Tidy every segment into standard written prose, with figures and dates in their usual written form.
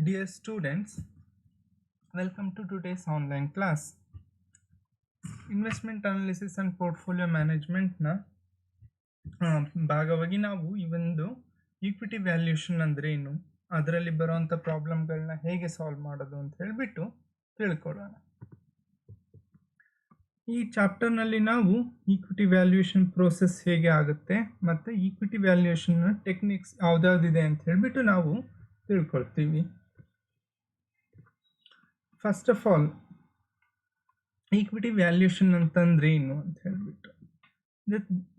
Dear students, welcome to today's online class. Investment analysis and portfolio ಮ್ಯಾನೇಜ್ಮೆಂಟ್ನ ಭಾಗವಾಗಿ ನಾವು ಈ ಒಂದು ಈಕ್ವಿಟಿ ವ್ಯಾಲ್ಯೂಷನ್ ಅಂದರೆ ಏನು, ಅದರಲ್ಲಿ ಬರುವಂಥ ಪ್ರಾಬ್ಲಮ್ಗಳನ್ನ ಹೇಗೆ ಸಾಲ್ವ್ ಮಾಡೋದು ಅಂತ ಹೇಳಿಬಿಟ್ಟು ತಿಳ್ಕೊಳ್ಳೋಣ. ಈ ಚಾಪ್ಟರ್ನಲ್ಲಿ ನಾವು ಈಕ್ವಿಟಿ ವ್ಯಾಲ್ಯೂಷನ್ ಪ್ರೋಸೆಸ್ ಹೇಗೆ ಆಗುತ್ತೆ ಮತ್ತು ಈಕ್ವಿಟಿ ವ್ಯಾಲ್ಯೂಷನ್ ಟೆಕ್ನಿಕ್ಸ್ ಯಾವುದ್ಯಾವುದಿದೆ ಅಂತ ಹೇಳಿಬಿಟ್ಟು ನಾವು ತಿಳ್ಕೊಳ್ತೀವಿ. First of all equity valuation ಅಂತಂದ್ರೆ ಏನು ಅಂತ ಹೇಳ್ಬಿಟ್ಟು,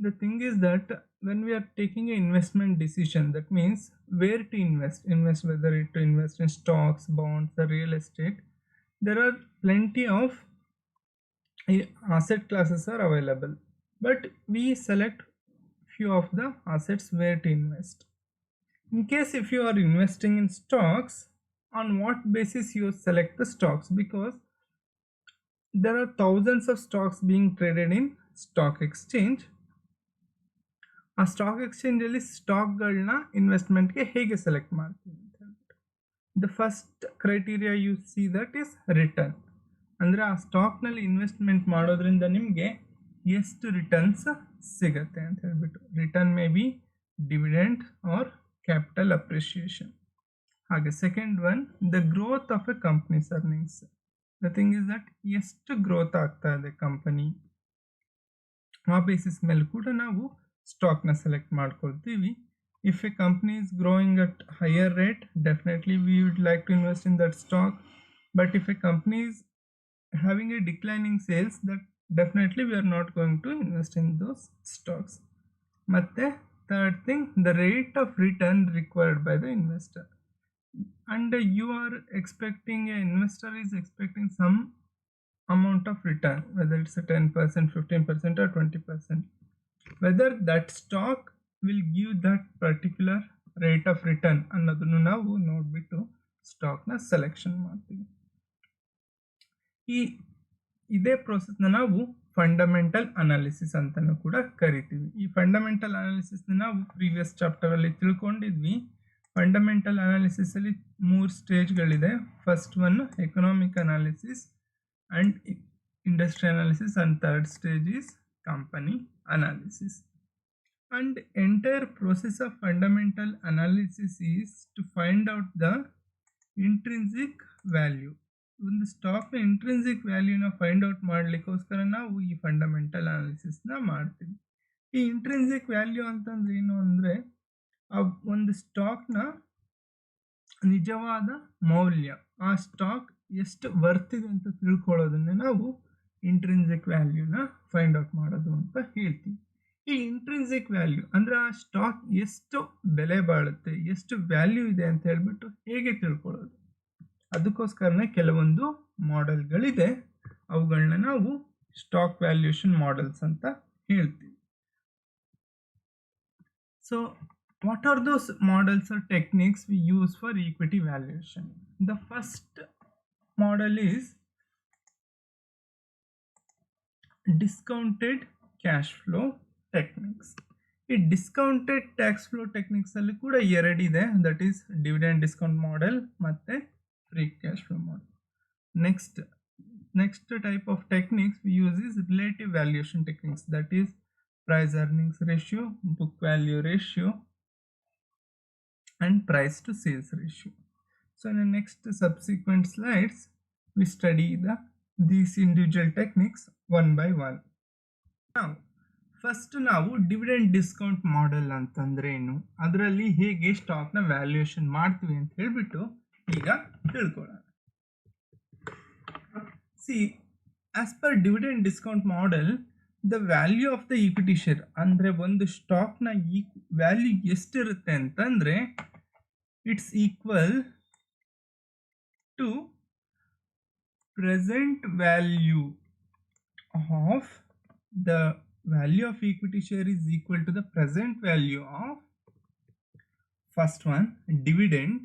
the thing is that when we are taking an investment decision, that means where to invest whether to invest in stocks, bonds or real estate, there are plenty of asset classes are available, but we select few of the assets where to invest. In case if you are investing in stocks, on what basis you select the stocks? Because there are thousands of stocks being traded in stock exchange. ಆ stock exchange ಅಲ್ಲಿ ಸ್ಟಾಕ್ಗಳನ್ನ ಇನ್ವೆಸ್ಟ್ಮೆಂಟ್ಗೆ ಹೇಗೆ select ಮಾಡ್ತೀವಿ ಅಂತ ಹೇಳ್ಬಿಟ್ಟು, the first criteria U see that is written. ಅಂದರೆ ಆ ಸ್ಟಾಕ್ನಲ್ಲಿ ಇನ್ವೆಸ್ಟ್ಮೆಂಟ್ ಮಾಡೋದ್ರಿಂದ ನಿಮಗೆ ಎಷ್ಟು ರಿಟರ್ನ್ಸ್ ಸಿಗತ್ತೆ ಅಂತ ಹೇಳ್ಬಿಟ್ಟು. Return may be dividend or capital appreciation. ಹಾಗೆ second one, the growth of a company's earnings. The thing is that ಎಷ್ಟು ಗ್ರೋತ್ ಆಗ್ತಾ ಇದೆ ಕಂಪನಿ, ಆ ಬೇಸಿಸ್ ಮೇಲೆ ಕೂಡ ನಾವು ಸ್ಟಾಕ್ನ ಸೆಲೆಕ್ಟ್ ಮಾಡ್ಕೊಳ್ತೀವಿ. If a company is growing at higher rate, definitely we would like to invest in that stock. But if a company is having a declining sales, that definitely we are not going to invest in those stocks. ಮತ್ತು third thing, the rate of return required by the investor. And you are expecting, an investor is expecting some amount of return, whether it's a 10%, 15% or 20%. Whether that stock will give that particular rate of return ಅನ್ನೋದನ್ನು ನಾವು ನೋಡ್ಬಿಟ್ಟು ಸ್ಟಾಕ್ನ selection ಮಾಡ್ತೀವಿ. ಇದೇ ಪ್ರೋಸೆಸ್ನ ನಾವು fundamental analysis ಅಂತಲೂ ಕೂಡ ಕರಿತೀವಿ. ಈ ಫಂಡಮೆಂಟಲ್ ಅನಾಲಿಸಿಸ್ನ ನಾವು ಪ್ರೀವಿಯಸ್ ಚಾಪ್ಟರಲ್ಲಿ ತಿಳ್ಕೊಂಡಿದ್ವಿ. ಫಂಡಮೆಂಟಲ್ ಅನಾಲಿಸಿಸ್ ಅಲ್ಲಿ 3 ಸ್ಟೇಜ್ಗಳಿದೆ. First one economic analysis and industry analysis, and third stage is company analysis. And entire process of fundamental analysis is to find out the intrinsic value. ಒಂದು ಸ್ಟಾಕ್ನ ಇಂಟ್ರಿನ್ಸಿಕ್ ವ್ಯಾಲ್ಯೂನ find out ಮಾಡಲಿಕ್ಕೋಸ್ಕರ ನಾವು ಈ fundamental ಅನಾಲಿಸಿಸ್ನ ಮಾಡ್ತೀವಿ. ಈ ಇಂಟ್ರಿನ್ಸಿಕ್ ವ್ಯಾಲ್ಯೂ ಅಂತಂದ್ರೆ ಏನು ಅಂದರೆ, ಆ ಒಂದು ಸ್ಟಾಕ್ನ ನಿಜವಾದ ಮೌಲ್ಯ, ಆ ಸ್ಟಾಕ್ ಎಷ್ಟು ವರ್ತಿದೆ ಅಂತ ತಿಳ್ಕೊಳ್ಳೋದನ್ನೇ ನಾವು ಇಂಟ್ರಿನ್ಸಿಕ್ ವ್ಯಾಲ್ಯೂನ ಫೈಂಡ್ ಔಟ್ ಮಾಡೋದು ಅಂತ ಹೇಳ್ತೀವಿ. ಈ ಇಂಟ್ರಿನ್ಸಿಕ್ ವ್ಯಾಲ್ಯೂ ಅಂದರೆ ಆ ಸ್ಟಾಕ್ ಎಷ್ಟು ಬೆಲೆ ಬಾಳುತ್ತೆ, ಎಷ್ಟು ವ್ಯಾಲ್ಯೂ ಇದೆ ಅಂತ ಹೇಳ್ಬಿಟ್ಟು ಹೇಗೆ ತಿಳ್ಕೊಳ್ಳೋದು, ಅದಕ್ಕೋಸ್ಕರನೇ ಕೆಲವೊಂದು ಮಾಡೆಲ್ಗಳಿದೆ. ಅವುಗಳನ್ನ ನಾವು ಸ್ಟಾಕ್ ವ್ಯಾಲ್ಯೂಷನ್ ಮಾಡೆಲ್ಸ್ ಅಂತ ಹೇಳ್ತೀವಿ. So what are those models or techniques we use for equity valuation? The first model is discounted cash flow techniques. ಈ ಡಿಸ್ಕೌಂಟೆಡ್ ಟ್ಯಾಕ್ಸ್ ಫ್ಲೋ ಟೆಕ್ನಿಕ್ಸ್ ಅಲ್ಲಿ ಕೂಡ ಎರಡಿದೆ, that is dividend discount model ಮತ್ತೆ free cash flow model. Next type of techniques we use is relative valuation techniques, that is price earnings ratio, book value ratio and price to sales ratio. So in the next subsequent slides we study these individual techniques one by one. Now first ನಾವು dividend discount model ಅಂತಂದ್ರೆ ಏನು, ಅದರಲ್ಲಿ ಹೇಗೆ ಸ್ಟಾಕ್ನ valuation ಮಾಡ್ತೀವಿ ಅಂತ ಹೇಳ್ಬಿಟ್ಟು ಈಗ ತಿಳ್ಕೊಳ್ಳೋಣ. See, as per dividend discount model, the value of the equity share ಅಂದರೆ ಒಂದು ಸ್ಟಾಕ್ನ ವ್ಯಾಲ್ಯೂ ಎಷ್ಟಿರುತ್ತೆ ಅಂತಂದರೆ, it's equal to present value of the value of equity share is equal to the present value of first one dividend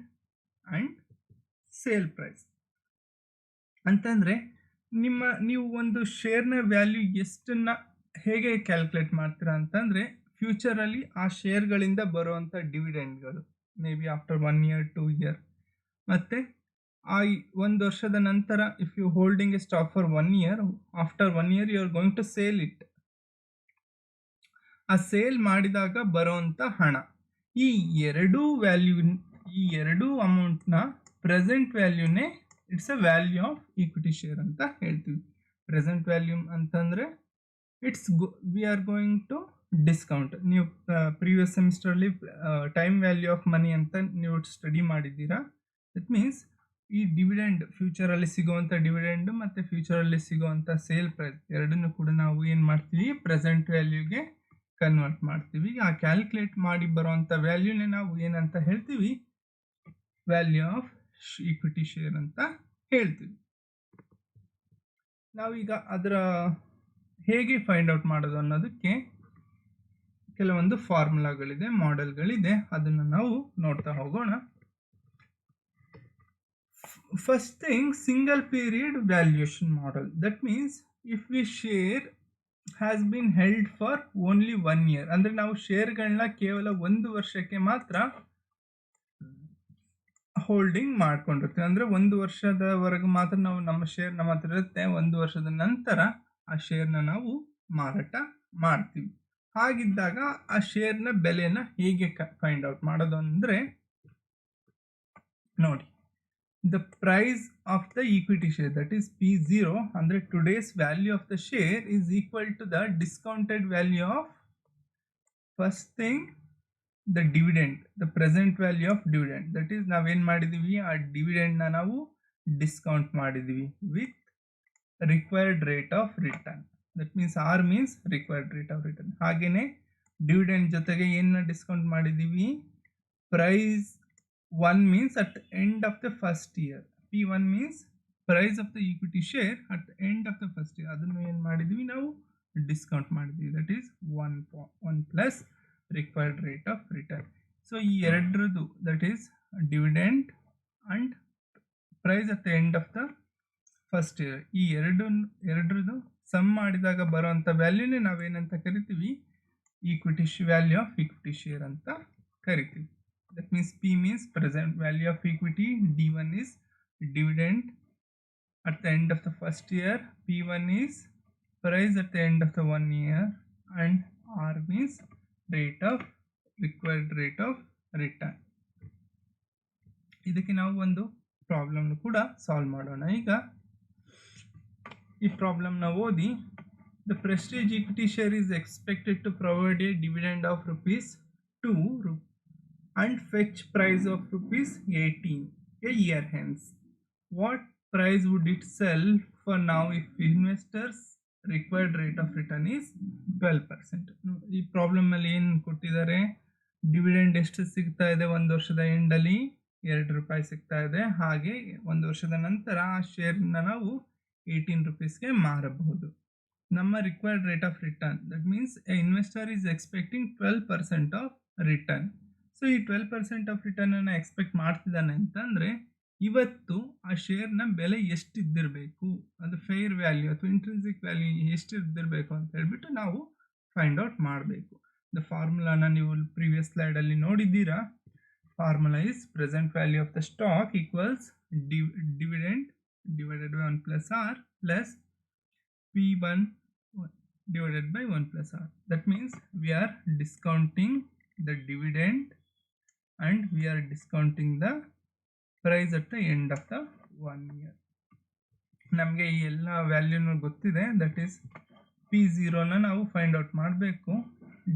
and sale price. ಅಂತಂದರೆ ನೀವು ಒಂದು ಶೇರ್ನ value ಎಷ್ಟನ್ನ ಹೇಗೆ calculate ಮಾಡ್ತೀರಾ ಅಂತಂದರೆ, ಫ್ಯೂಚರಲ್ಲಿ ಆ ಶೇರ್ಗಳಿಂದ ಬರುವಂಥ ಡಿವಿಡೆಂಡ್ಗಳು, may be after 1 year 2 year ಮತ್ತು ಆ ಒಂದು ವರ್ಷದ ನಂತರ if you holding a stock for 1 year, after 1 year you are going to sale it. ಆ ಸೇಲ್ ಮಾಡಿದಾಗ ಬರೋಂಥ ಹಣ, ಈ ಎರಡೂ ಅಮೌಂಟ್ನ ಪ್ರೆಸೆಂಟ್ ವ್ಯಾಲ್ಯೂನೇ it's a value of equity share ಅಂತ ಹೇಳ್ತೀವಿ. ಪ್ರೆಸೆಂಟ್ ವ್ಯಾಲ್ಯೂ ಅಂತಂದರೆ we are going to discount. ನೀವು ಪ್ರೀವಿಯಸ್ ಸೆಮಿಸ್ಟರಲ್ಲಿ ಟೈಮ್ ವ್ಯಾಲ್ಯೂ ಆಫ್ ಮನಿ ಅಂತ ನೀವು ಸ್ಟಡಿ ಮಾಡಿದ್ದೀರಾ. ದಟ್ ಮೀನ್ಸ್ ಈ ಡಿವಿಡೆಂಡ್, ಫ್ಯೂಚರಲ್ಲಿ ಸಿಗುವಂಥ ಡಿವಿಡೆಂಡು ಮತ್ತು ಫ್ಯೂಚರಲ್ಲಿ ಸಿಗುವಂಥ ಸೇಲ್ ಪ್ರೈಸ್ ಎರಡನ್ನೂ ಕೂಡ ನಾವು ಏನು ಮಾಡ್ತೀವಿ, ಪ್ರೆಸೆಂಟ್ ವ್ಯಾಲ್ಯೂಗೆ ಕನ್ವರ್ಟ್ ಮಾಡ್ತೀವಿ. ಆ ಕ್ಯಾಲ್ಕುಲೇಟ್ ಮಾಡಿ ಬರೋವಂಥ ವ್ಯಾಲ್ಯೂನೇ ನಾವು ಏನಂತ ಹೇಳ್ತೀವಿ, ವ್ಯಾಲ್ಯೂ ಆಫ್ ಈಕ್ವಿಟಿ ಶೇರ್ ಅಂತ ಹೇಳ್ತೀವಿ. ನಾವೀಗ ಅದರ ಹೇಗೆ ಫೈಂಡ್ ಔಟ್ ಮಾಡೋದು ಅನ್ನೋದಕ್ಕೆ ಕೆಲವೊಂದು ಫಾರ್ಮುಲಾಗಳಿದೆ, ಮಾಡೆಲ್ಗಳಿದೆ, ಅದನ್ನು ನಾವು ನೋಡ್ತಾ ಹೋಗೋಣ. First thing, single period valuation model. That means if we share has been held for only 1 year, ಅಂದರೆ ನಾವು ಶೇರ್ಗಳನ್ನ ಕೇವಲ 1 ವರ್ಷಕ್ಕೆ ಮಾತ್ರ ಹೋಲ್ಡಿಂಗ್ ಮಾಡ್ಕೊಂಡಿರ್ತೀವಿ. ಅಂದರೆ 1 ವರ್ಷದವರೆಗೂ ಮಾತ್ರ ನಾವು ನಮ್ಮ ಶೇರ್ ನಮ್ಮ ಹತ್ರ ಇರುತ್ತೆ. 1 ವರ್ಷದ ನಂತರ ಆ ಶೇರ್ನ ನಾವು ಮಾರಾಟ ಮಾಡ್ತೀವಿ. ಹಾಗಿದ್ದಾಗ ಆ ಶೇರ್ನ ಬೆಲೆನ ಹೇಗೆ ಫೈಂಡ್ ಔಟ್ ಮಾಡೋದು ಅಂದರೆ, ನೋಡಿ, the price of the equity share, that is P0, ಅಂದರೆ today's value of the share is equal to the discounted value of, first thing, the dividend, the present value of dividend. that is ನಾವೇನು ಮಾಡಿದ್ದೀವಿ, ಆ ಡಿವಿಡೆಂಡ್ನ ನಾವು discount ಮಾಡಿದ್ದೀವಿ with required rate of return. that means R means required rate of return. ಹಾಗೆಯೇ dividend ಜೊತೆಗೆ ಏನನ್ನ discount ಮಾಡಿದ್ದೀವಿ, price 1 means at the end of the first year. P1 means price of the equity share at the end of the first year. ಅದನ್ನು ಏನು ಮಾಡಿದ್ವಿ, ನಾವು discount ಮಾಡಿದ್ವಿ. That is 1 plus required rate of return. So ಈ ಎರಡರದ್ದು, that is dividend and price at the end of the first year, ಈ ಎರಡರದ್ದು some ಮಾಡಿದಾಗ ಬರೋವಂಥ ವ್ಯಾಲ್ಯೂನೇ ನಾವೇನಂತ ಕರಿತೀವಿ, ವ್ಯಾಲ್ಯೂ ಆಫ್ ಈಕ್ವಿಟಿ ಶೇರ್ ಅಂತ ಕರಿತೀವಿ. That means P means present value of equity, D1 is dividend at the end of the first year, P1 is price at the end of the 1 year, and R means required rate of return. ಇದಕ್ಕೆ ನಾವು ಒಂದು problem ಕೂಡ solve ಮಾಡೋಣ. ಈಗ ಈ ಪ್ರಾಬ್ಲಮ್ನ ಓದಿ. The Prestige equity share is expected to provide a dividend of ₹2 and fetch price of ₹18 a year hence. What price would it sell for now if investors required rate of return is 12%? ಈ problem ಅಲ್ಲಿ ಏನು ಕೊಟ್ಟಿದ್ದಾರೆ, dividend ಎಷ್ಟು ಸಿಗ್ತಾ ಇದೆ, 1 ವರ್ಷದ ಎಂಡಲ್ಲಿ ₹2 ಸಿಗ್ತಾ ಇದೆ. ಹಾಗೆ 1 ವರ್ಷದ ನಂತರ ಆ ಶೇರ್ನ ನಾವು ₹18ಗೆ ಮಾರಬಹುದು. ನಮ್ಮ required rate of return, that means A investor is expecting 12% of return. So ಈ 12% ಆಫ್ ರಿಟರ್ನನ್ನು ಎಕ್ಸ್ಪೆಕ್ಟ್ ಮಾಡ್ತಿದ್ದಾನೆ ಅಂತಂದರೆ, ಇವತ್ತು ಆ ಶೇರ್ನ ಬೆಲೆ ಎಷ್ಟಿದ್ದಿರಬೇಕು, ಅದು ಫೇರ್ ವ್ಯಾಲ್ಯೂ ಅಥವಾ ಇಂಟ್ರಿನ್ಸಿಕ್ ವ್ಯಾಲ್ಯೂ ಎಷ್ಟಿದ್ದಿರಬೇಕು ಅಂತ ಹೇಳ್ಬಿಟ್ಟು ನಾವು ಫೈಂಡ್ ಔಟ್ ಮಾಡಬೇಕು. ದ ಫಾರ್ಮುಲಾನ ನೀವು ಪ್ರೀವಿಯಸ್ ಸ್ಲೈಡಲ್ಲಿ ನೋಡಿದ್ದೀರಾ. Formula is present value of the stock equals dividend divided by 1 plus R plus P1 divided by 1 plus R. That means we are discounting the dividend and we are discounting the price at the end of the 1 year. ನಮಗೆ ಈ ಎಲ್ಲ ವ್ಯಾಲ್ಯೂನು ಗೊತ್ತಿದೆ. That is P0ನ ನಾವು find out ಮಾಡಬೇಕು.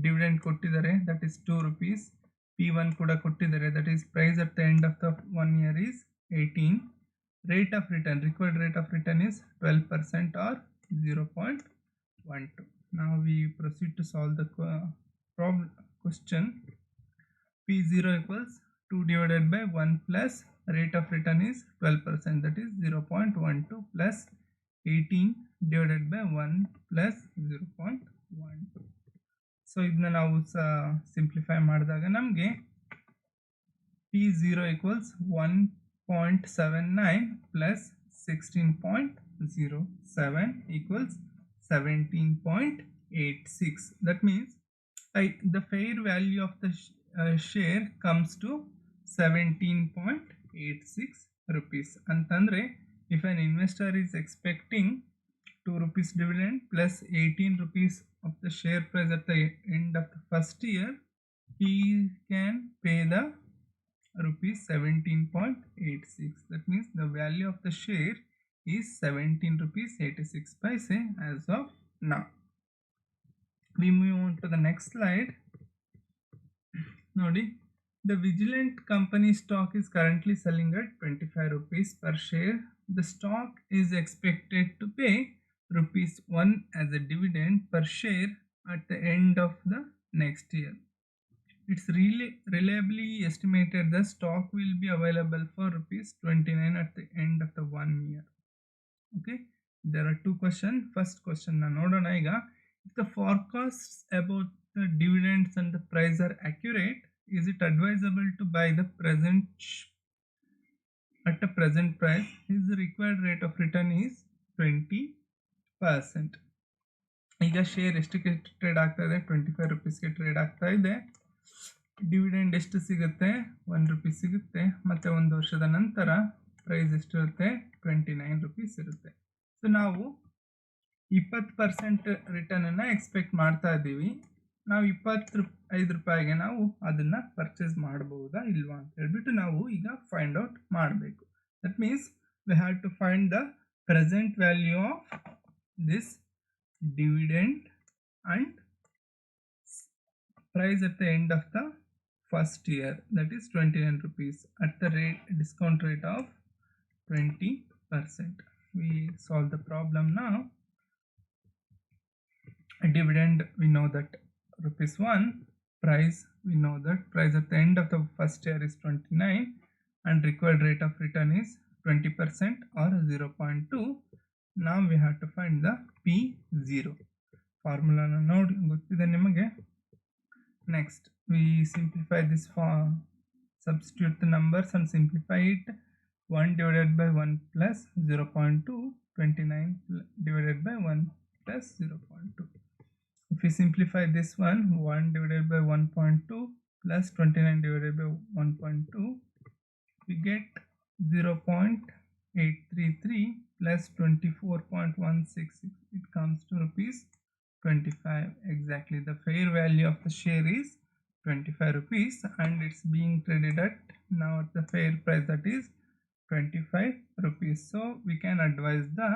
Dividend ಕೊಟ್ಟಿದ್ದಾರೆ, that is ₹2. P1 ಕೂಡ ಕೊಟ್ಟಿದ್ದಾರೆ, that is price at the end of the 1 year is 18. Rate of return, required rate of return is 12% or 0.12. Now we proceed to solve the question. P0 equals 2 divided by 1 plus rate of return is 12%, that is 0.12 plus 18 divided by 1 plus 0.12. So ಇದನ್ನ ನಾವು simplify ಮಾಡಿದಾಗ ನಮಗೆ P0 equals 1.79 plus 16.07 equals 17.86. That means the fair value of the share comes to 17.86. 0.86 rupees. Antandre, if an investor is expecting 2 rupees dividend plus 18 rupees of the share price at the end of the first year, he can pay the rupees 17.86. That means the value of the share is 17 rupees 86 paise as of now. We move on to the next slide. Nodi, the Vigilant company stock is currently selling at 25 rupees per share. The stock is expected to pay rupees 1 as a dividend per share at the end of the next year. It's really reliably estimated the stock will be available for rupees 29 at the end of the 1 year. Okay, there are two questions. First question na nodona iga, if the forecasts about the dividends and the price are accurate, is it advisable to buy the present at the present price? His required rate of return is 20%. ಈಗ share ಎಷ್ಟಕ್ಕೆ trade ಆಗ್ತಾ ಇದೆ? 25 ರೂಪೀಸ್ಗೆ trade ಆಗ್ತಾ ಇದೆ. Dividend ಎಷ್ಟು ಸಿಗುತ್ತೆ? 1 rupees ಸಿಗುತ್ತೆ. ಮತ್ತು ಒಂದು ವರ್ಷದ ನಂತರ ಪ್ರೈಸ್ ಎಷ್ಟಿರುತ್ತೆ? 29 ರೂಪೀಸ್ ಇರುತ್ತೆ. ಸೊ ನಾವು 20% ರಿಟರ್ನನ್ನು ಎಕ್ಸ್ಪೆಕ್ಟ್ ಮಾಡ್ತಾ ಇದ್ದೀವಿ. ನಾವು 25 ರೂಪಾಯಿಗೆ ನಾವು ಅದನ್ನು ಪರ್ಚೇಸ್ ಮಾಡಬಹುದಾ ಇಲ್ವಾ ಅಂತ ಹೇಳ್ಬಿಟ್ಟು ನಾವು ಈಗ ಫೈಂಡ್ ಔಟ್ ಮಾಡಬೇಕು. That means we have to find the present value of this dividend and price at the end of the first year, that is 29 rupees at the discount rate of 20%. We solve the problem now. A dividend, we know that rupees 1. Price, we know that price at the end of the first year is 29 and required rate of return is 20% or 0.2. Now we have to find the P0. Formula node gottide nimage. Next we simplify this form, substitute the numbers and simplify it. 1 divided by 1 plus 0.2, 29 divided by 1 plus 0.2. If we simplify this one, 1 divided by 1.2 plus 29 divided by 1.2, we get 0.833 plus 24.166. It comes to rupees 25. Exactly, the fair value of the share is 25 rupees and it's being traded at now at the fair price, that is 25 rupees. So we can advise the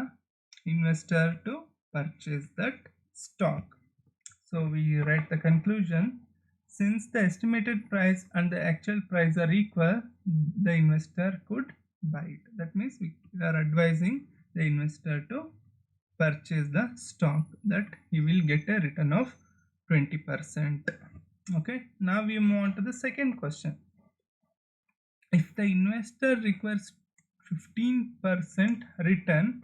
investor to purchase that stock. So we write the conclusion. Since the estimated price and the actual price are equal, the investor could buy it. That means we are advising the investor to purchase the stock, that he will get a return of 20%. Okay, now we move on to the second question. If the investor requires 15% return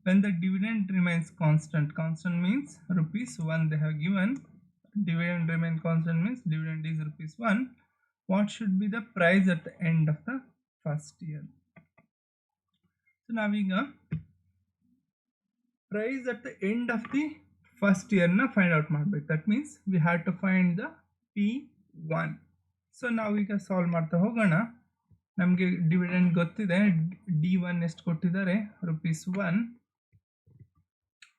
when the dividend remains constant, constant means rupees 1 they have given, dividend remain constant means dividend is rupees 1, what should be the price at the end of the first year? So naviga price at the end of the first year na find out ಮಾಡಬೇಕು. that means we have to find the P1. so ನಾವೀಗ solve ಮಾಡ್ತಾ ಹೋಗೋಣ. ನಮಗೆ dividend ಗೊತ್ತಿದೆ, D1 ಎಷ್ಟು ಕೊಟ್ಟಿದ್ದಾರೆ? rupees 1.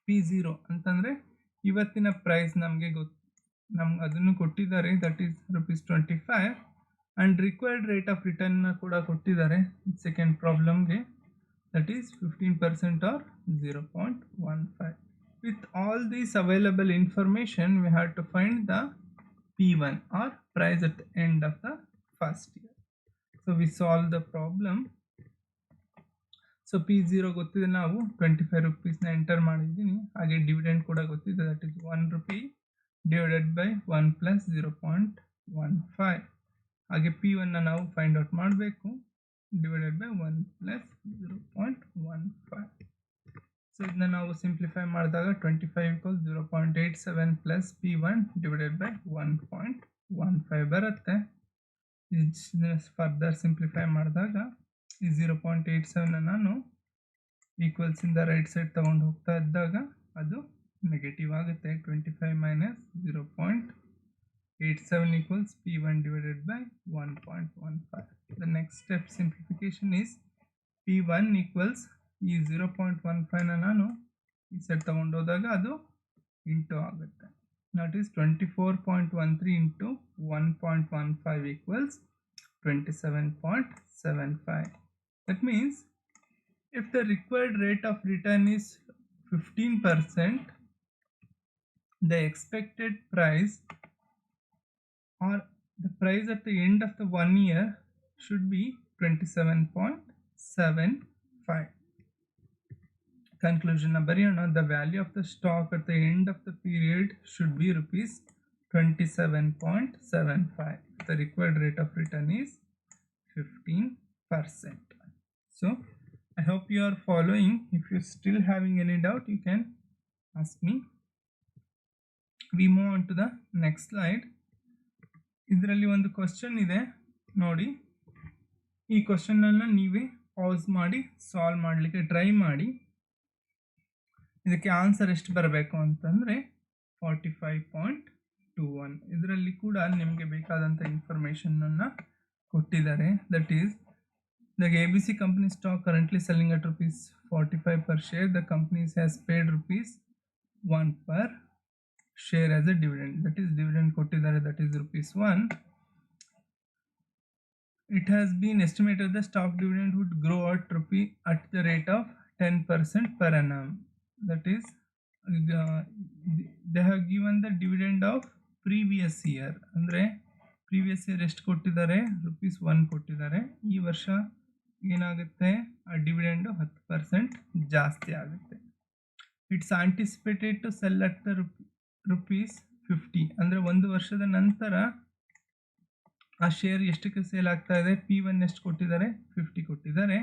P0 ಅಂತಂದರೆ ಇವತ್ತಿನ ಪ್ರೈಸ್ ನಮಗೆ ಅದನ್ನು ಕೊಟ್ಟಿದ್ದಾರೆ, that is rupees 25 and required rate of return ಕೂಡ ಕೊಟ್ಟಿದ್ದಾರೆ second ಪ್ರಾಬ್ಲಮ್ಗೆ, that is 15% or 0.15. With all these available information, we have to find the P1 or price at the end of the first year. So we solve the problem. So P0 ಗೊತ್ತಿದೆ, ನಾವು 25 ರೂಪೀಸ್ನ enter ಮಾಡಿದ್ದೀನಿ. ಹಾಗೆ dividend ಕೂಡ ಗೊತ್ತಿದೆ, that is 1 rupee divided by 1 plus 0.15. ಹಾಗೆ P1 ನಾವು find out ಮಾಡಬೇಕು, divided by 1 plus 0.15. So ಇದನ್ನ ನಾವು ಸಿಂಪ್ಲಿಫೈ ಮಾಡಿದಾಗ 25 equals 0.87 plus P1 divided by 1.15 ಬರುತ್ತೆ. ಫರ್ದರ್ ಸಿಂಪ್ಲಿಫೈ ಮಾಡಿದಾಗ ಈ 0.87 ನಾನು ಈಕ್ವಲ್ಸ್ ಇಂದ ರೈಟ್ ಸೈಡ್ ತಗೊಂಡು ಹೋಗ್ತಾ ಇದ್ದಾಗ ಅದು ನೆಗೆಟಿವ್ ಆಗುತ್ತೆ. 25 minus 0.87 equals P1 divided by 1.15. The next step simplification. Allocation is P1 equals ಈ 0.15ನ ನಾನು ಈ ಸೆಟ್ ತಗೊಂಡೋದಾಗ ಅದು ಇಂಟು ಆಗುತ್ತೆ. That is 24.13 into 1.15 equals 27.75. That means if the required rate of return is 15%, the expected price or the price at the end of the 1 year should be 27.75. Conclusion ಬರೆಯೋಣ. The value of the stock at the end of the period should be rupees 27.75. The required rate of return is 15%. So I hope you are following. If you're still having any doubt, you can ask me. We move on to the next slide. ಇದರಲ್ಲಿ ಒಂದು question ಇದೆ ನೋಡಿ. ಈ question ಅನ್ನು ನೀವೇ pass ಮಾಡಿ solve ಮಾಡಲಿಕ್ಕೆ try ಮಾಡಿ. ಇದಕ್ಕೆ ಆನ್ಸರ್ ಎಷ್ಟು ಬರಬೇಕು ಅಂತಂದರೆ 45.21. ಇದರಲ್ಲಿ ಕೂಡ ನಿಮಗೆ ಬೇಕಾದಂಥ ಇನ್ಫಾರ್ಮೇಷನನ್ನು ಕೊಟ್ಟಿದ್ದಾರೆ. That is the ABC company stock currently selling at rupees 45 per share. The company has paid rupees 1 per share as a dividend. That is dividend kottidare, that is rupees 1. It has been estimated the stock dividend would grow at the rate of 10% per annum. That is they have given the dividend of previous year. Andre previous year ಎಷ್ಟು ಕೊಟ್ಟಿದ್ದಾರೆ? rupees 1 ಕೊಟ್ಟಿದ್ದಾರೆ. ಈ ವರ್ಷ ಏನಾಗುತ್ತೆ? ಆ dividend 10% ಜಾಸ್ತಿ ಆಗುತ್ತೆ. It's anticipated to sell at the rupees 50. ಅಂದರೆ ಒಂದು ವರ್ಷದ ನಂತರ ಆ ಶೇರ್ ಎಷ್ಟಕ್ಕೆ ಸೇಲ್ ಆಗ್ತಾ ಇದೆ? P1 ಎಷ್ಟು ಕೊಟ್ಟಿದ್ದಾರೆ? 50 ಕೊಟ್ಟಿದ್ದಾರೆ.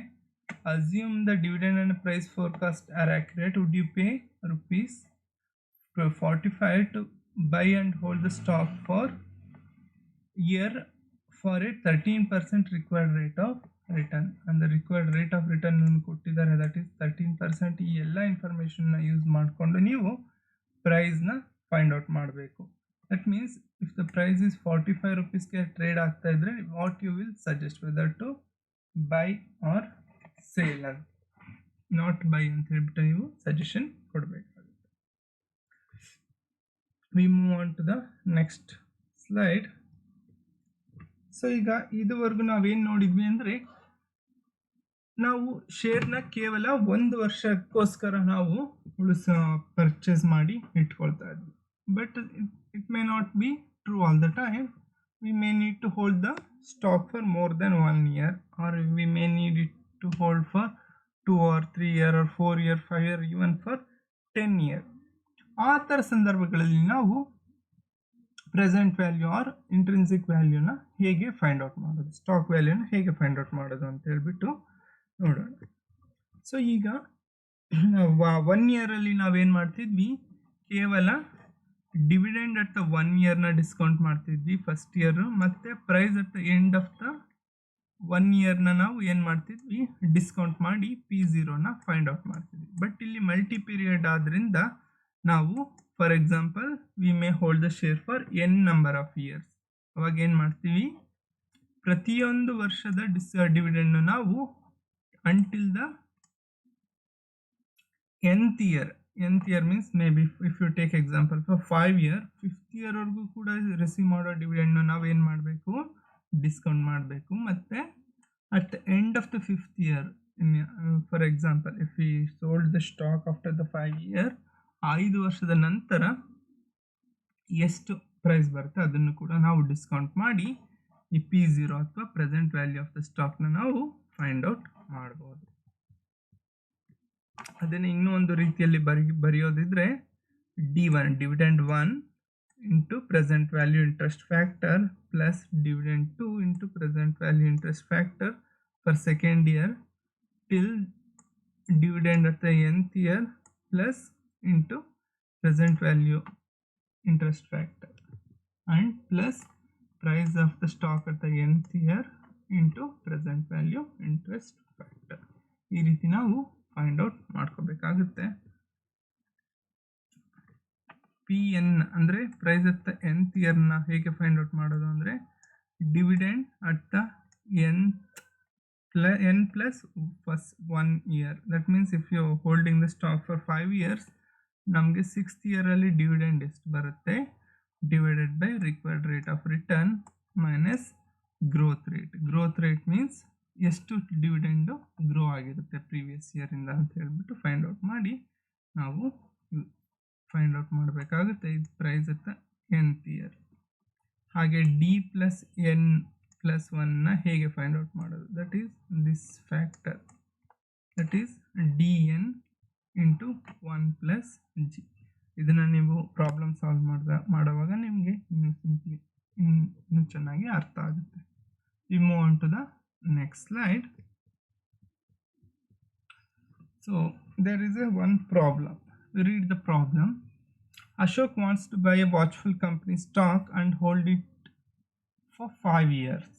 Assume the dividend and price forecast are accurate. Would you pay rupees 45 to buy and hold the stock for year for a 13% required rate of return? And the required rate of return ಕೊಟ್ಟಿದ್ದಾರೆ, that is 13%. ಈ ಎಲ್ಲ ಇನ್ಫಾರ್ಮೇಷನ್ನ use ಮಾಡಿಕೊಂಡು ನೀವು ಪ್ರೈಸ್ನ find out ಮಾಡಬೇಕು. That means if the price is 45 rupeesಗೆ trade ಆಗ್ತಾ ಇದ್ರೆ what you will suggest, whether to buy or sale ಅಂತ. ನಾಟ್ ಬೈ ಅಂತ ಹೇಳ್ಬಿಟ್ಟು ನೀವು ಸಜೆಷನ್ ಕೊಡಬೇಕಾಗುತ್ತೆ. We move on to the next slide. So ಈಗ ಇದುವರೆಗೂ ನಾವೇನು ನೋಡಿದ್ವಿ ಅಂದರೆ, ನಾವು ಶೇರ್ನ ಕೇವಲ ಒಂದು ವರ್ಷಕ್ಕೋಸ್ಕರ ನಾವು ಪರ್ಚೇಸ್ ಮಾಡಿ ಇಟ್ಕೊಳ್ತಾ ಇದ್ವಿ. But it may not be true all the time. We may need to hold the stock for more than 1 year, or we may need it to hold for 2 or 3 year or 4 year, 5 year, even for 10 year. ಆ ಥರ ಸಂದರ್ಭಗಳಲ್ಲಿ ನಾವು present value or intrinsic ವ್ಯಾಲ್ಯೂನ ಹೇಗೆ find out ಮಾಡೋದು, stock ವ್ಯಾಲ್ಯೂನ ಹೇಗೆ find out ಮಾಡೋದು ಅಂತ ಹೇಳ್ಬಿಟ್ಟು ನೋಡೋಣ. ಸೊ ಈಗ 1 year ನಾವೇನು ಮಾಡ್ತಿದ್ವಿ? ಕೇವಲ ಡಿವಿಡೆಂಡ್ ಅಟ್ ದ 1 yearನ ಡಿಸ್ಕೌಂಟ್ ಮಾಡ್ತಿದ್ವಿ ಫಸ್ಟ್ ಇಯರ್, ಮತ್ತು price at the end of the 1 yearನ ನಾವು ಏನು ಮಾಡ್ತಿದ್ವಿ? ಡಿಸ್ಕೌಂಟ್ ಮಾಡಿ P0ನ ಫೈಂಡ್ ಔಟ್ ಮಾಡ್ತಿದ್ವಿ. ಬಟ್ ಇಲ್ಲಿ ಮಲ್ಟಿ ಪೀರಿಯಡ್ ಆದ್ದರಿಂದ ನಾವು for example we may hold the share for n number of years. ಅವಾಗ ಏನು ಮಾಡ್ತೀವಿ? ಪ್ರತಿಯೊಂದು ವರ್ಷದ ಡಿವಿಡೆಂಡ್ನು ನಾವು until the nth year means maybe if you take example for 5 year, 5th year ವರೆಗೂ ಕೂಡ ರಿಸೀವ್ ಮಾಡೋ ಡಿವಿಡೆಂಡ್ನ ನಾವೇನು ಮಾಡಬೇಕು? ಡಿಸ್ಕೌಂಟ್ ಮಾಡಬೇಕು. ಮತ್ತು at the end of the 5th year, for example if we sold the stock after the 5 year, 5 ವರ್ಷದ ನಂತರ ಎಷ್ಟು ಪ್ರೈಸ್ ಬರುತ್ತೆ ಅದನ್ನು ಕೂಡ ನಾವು ಡಿಸ್ಕೌಂಟ್ ಮಾಡಿ ಈ P0 ಅಥವಾ ಪ್ರೆಸೆಂಟ್ ವ್ಯಾಲ್ಯೂ ಆಫ್ ದ ಸ್ಟಾಕ್ನ ನಾವು ಫೈಂಡ್ ಔಟ್ ಮಾಡ್ಬೋದು. ಅದನ್ನು ಇನ್ನೂ ಒಂದು ರೀತಿಯಲ್ಲಿ ಬರೆಯೋದಿದ್ರೆ D1 dividend 1 into present value interest factor plus dividend 2 into present value interest factor for second year till dividend at the nth year plus into present value interest factor and plus price of the stock at the nth year into present value interest factor. ಈ ರೀತಿ ನಾವು find out ಮಾಡ್ಕೋಬೇಕಾಗುತ್ತೆ. PN ಅಂದರೆ price at the nth ಇಯರ್ನ ಹೇಗೆ find out ಮಾಡೋದು ಅಂದರೆ dividend at the nth n plus first 1 year. That means if you are holding the stock for 5 years, ನಮಗೆ 6th year ಅಲ್ಲಿ ಡಿವಿಡೆಂಡ್ ಎಷ್ಟು ಬರುತ್ತೆ divided by required rate of return minus growth rate means ಎಷ್ಟು dividend grow ಆಗಿರುತ್ತೆ previous ಇಯರಿಂದ ಅಂತ ಹೇಳ್ಬಿಟ್ಟು find out ಮಾಡಿ ನಾವು ಫೈಂಡ್ ಔಟ್ ಮಾಡಬೇಕಾಗುತ್ತೆ. ಇದು ಪ್ರೈಸ್ ಅಟ್ nth ಇಯರ್. ಹಾಗೆ ಡಿ ಪ್ಲಸ್ ಎನ್ ಪ್ಲಸ್ 1ನ ಹೇಗೆ ಫೈಂಡ್ ಔಟ್ ಮಾಡೋದು, that is this factor, that is D N into 1 plus G. ಇದನ್ನು ನೀವು ಪ್ರಾಬ್ಲಮ್ ಸಾಲ್ವ್ ಮಾಡುವಾಗ ನಿಮಗೆ ಇನ್ನೂ ಚೆನ್ನಾಗಿ ಅರ್ಥ ಆಗುತ್ತೆ. We move on to the next slide. So there is one problem. We read the problem. Ashok wants to buy a watchful company stock and hold it for 5 years.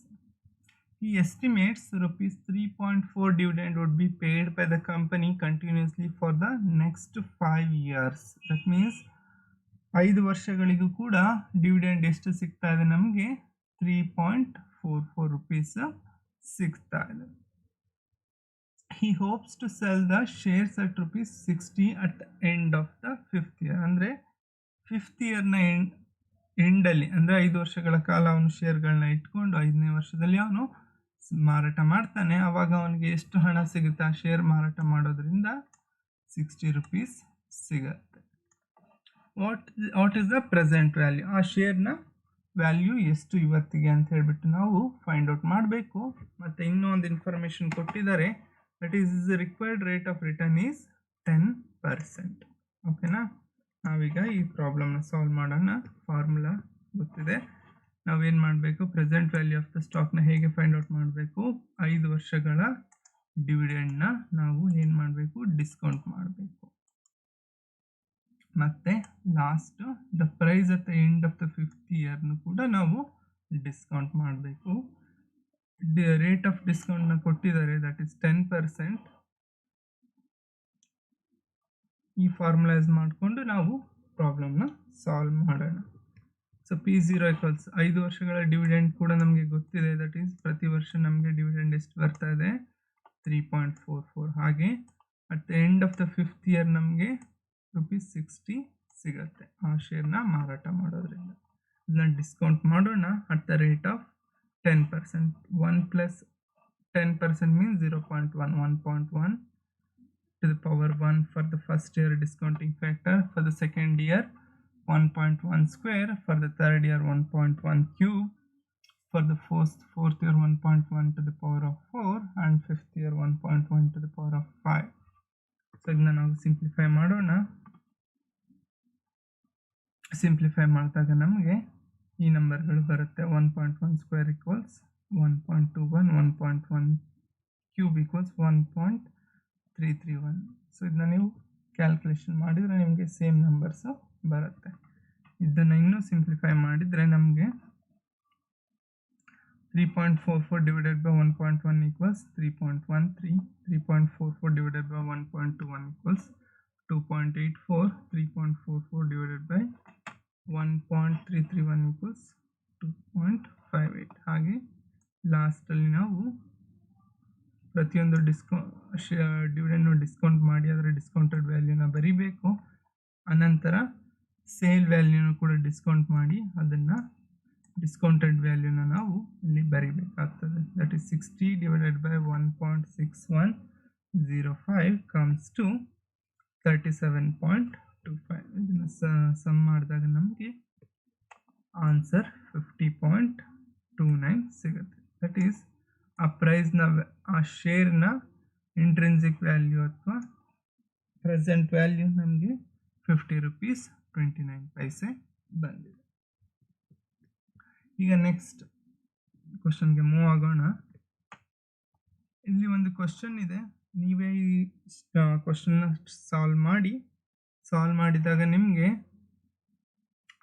He estimates rupees 3.4 dividend would be paid by the company continuously for the next 5 years. That means 5 ವರ್ಷಗಳಿಗೂ ಕೂಡ dividend ಎಷ್ಟು ಸಿಗ್ತಾ ಇದೆ ನಮಗೆ 3.44 rupees ಸಿಗ್ತಾ ಇದೆ. He hopes to sell the shares at rupees 60 at the end of the 5th year. ಅಂದರೆ 5th ಇಯರ್ನ ಎಂಡಲ್ಲಿ ಅಂದರೆ 5 ವರ್ಷಗಳ ಕಾಲ ಅವನು ಶೇರ್ಗಳನ್ನ ಇಟ್ಕೊಂಡು 5ನೇ ವರ್ಷದಲ್ಲಿ ಅವನು ಮಾರಾಟ ಮಾಡ್ತಾನೆ. ಆವಾಗ ಅವನಿಗೆ ಎಷ್ಟು ಹಣ ಸಿಗುತ್ತೆ ಆ ಶೇರ್ ಮಾರಾಟ ಮಾಡೋದ್ರಿಂದ 60 rupees ಸಿಗತ್ತೆ. What is the present value, ಆ ಶೇರ್ನ ವ್ಯಾಲ್ಯೂ ಎಷ್ಟು ಇವತ್ತಿಗೆ ಅಂತ ಹೇಳ್ಬಿಟ್ಟು ನಾವು ಫೈಂಡ್ ಔಟ್ ಮಾಡಬೇಕು. ಮತ್ತು ಇನ್ನೂ ಒಂದು ಇನ್ಫಾರ್ಮೇಷನ್ ಕೊಟ್ಟಿದ್ದಾರೆ, that is required rate of return is 10%. ಓಕೆನಾ, ನಾವೀಗ ಈ ಪ್ರಾಬ್ಲಮ್ನ ಸಾಲ್ವ್ ಮಾಡೋಣ. ಫಾರ್ಮುಲಾ ಗೊತ್ತಿದೆ. ನಾವೇನು ಮಾಡಬೇಕು, ಪ್ರೆಸೆಂಟ್ ವ್ಯಾಲ್ಯೂ ಆಫ್ ದ ಸ್ಟಾಕ್ನ ಹೇಗೆ ಫೈಂಡ್ ಔಟ್ ಮಾಡಬೇಕು, 5 ವರ್ಷಗಳ ಡಿವಿಡೆಂಡ್ನ ನಾವು ಏನು ಮಾಡಬೇಕು, ಡಿಸ್ಕೌಂಟ್ ಮಾಡಬೇಕು. ಮತ್ತು last the price at the end of the 5th ಇಯರ್ನು ಕೂಡ ನಾವು ಡಿಸ್ಕೌಂಟ್ ಮಾಡಬೇಕು. ರೇಟ್ ಆಫ್ ಡಿಸ್ಕೌಂಟ್ನ ಕೊಟ್ಟಿದ್ದಾರೆ, ದಟ್ ಈಸ್ 10%. ಈ ಫಾರ್ಮುಲೈಸ್ ಮಾಡಿಕೊಂಡು ನಾವು ಪ್ರಾಬ್ಲಮ್ನ ಸಾಲ್ವ್ ಮಾಡೋಣ. ಸೊ P0 ಈಕ್ವಲ್ಸ್ 5 ವರ್ಷಗಳ ಡಿವಿಡೆಂಡ್ ಕೂಡ ನಮಗೆ ಗೊತ್ತಿದೆ, ದಟ್ ಈಸ್ ಪ್ರತಿ ವರ್ಷ ನಮಗೆ ಡಿವಿಡೆಂಡ್ ಎಷ್ಟು ಬರ್ತಾ ಇದೆ 3.44. ಹಾಗೆ at the end of the 5th year ನಮಗೆ rupees 60 ಸಿಗುತ್ತೆ ಆ ಶೇರ್ನ ಮಾರಾಟ ಮಾಡೋದ್ರಿಂದ. ಇದನ್ನ ಡಿಸ್ಕೌಂಟ್ ಮಾಡೋಣ at the rate of 10%. 1 plus 10% means 0.1. 1.1 to the power 1 for the first year discounting factor. For the second year 1.1 square. For the third year 1.1 cube. For the fourth year 1.1 to the power of 4. And 5th year 1.1 to the power of 5. So ಇದನ್ನ ನಾವು simplify ಮಾಡೋಣ. Simplify ಮಾಡಿದಾಗ ನಮಗೆ ಈ ನಂಬರ್ಗಳು ಬರುತ್ತೆ. 1.1 square equals 1.21, 1.1 cube equals 1.331. So ಇದನ್ನ ನೀವು calculation ಮಾಡಿದರೆ ನಿಮಗೆ ಸೇಮ್ ನಂಬರ್ಸು ಬರುತ್ತೆ. ಇದನ್ನು ಇನ್ನೂ ಸಿಂಪ್ಲಿಫೈ ಮಾಡಿದರೆ ನಮಗೆ 3.44 divided by 1.1 equals 3.13. 3.44 divided by 1.21 equals 2.84. 3.44 divided by 1.331 equals 2.58. ಹಾಗೆ ಲಾಸ್ಟಲ್ಲಿ ನಾವು ಪ್ರತಿಯೊಂದು ಡಿವಿಡೆಂಡ್ನು ಡಿಸ್ಕೌಂಟ್ ಮಾಡಿ ಅದರ ಡಿಸ್ಕೌಂಟೆಡ್ ವ್ಯಾಲ್ಯೂನ ಬರೀಬೇಕು. ಅನಂತರ ಸೇಲ್ ವ್ಯಾಲ್ಯೂನು ಕೂಡ ಡಿಸ್ಕೌಂಟ್ ಮಾಡಿ ಅದನ್ನು ಡಿಸ್ಕೌಂಟೆಡ್ ವ್ಯಾಲ್ಯೂನ ನಾವು ಇಲ್ಲಿ ಬರೀಬೇಕಾಗ್ತದೆ. That is 60 divided by 1.6105 comes to 37.25. ಇದನ್ನು ಸಮ್ ಮಾಡಿದಾಗ ನಮಗೆ ಆನ್ಸರ್ 50.29 ಸಿಗುತ್ತೆ. ದಟ್ ಈಸ್ ಆ ಪ್ರೈಸ್ನ ಆ ಶೇರ್ನ ಇಂಟ್ರೆನ್ಸಿಕ್ ವ್ಯಾಲ್ಯೂ ಅಥವಾ ಪ್ರೆಸೆಂಟ್ ವ್ಯಾಲ್ಯೂ ನಮಗೆ 50 rupees 29 paise ಬಂದಿದೆ. ಈಗ ನೆಕ್ಸ್ಟ್ ಕ್ವಶನ್ಗೆ ಮೂವ್ ಆಗೋಣ. ಇಲ್ಲಿ ಒಂದು ಕ್ವಶನ್ ಇದೆ, ನೀವೇ ಈ ಕ್ವಶನ್ನ ಸಾಲ್ವ್ ಮಾಡಿದಾಗ ನಿಮಗೆ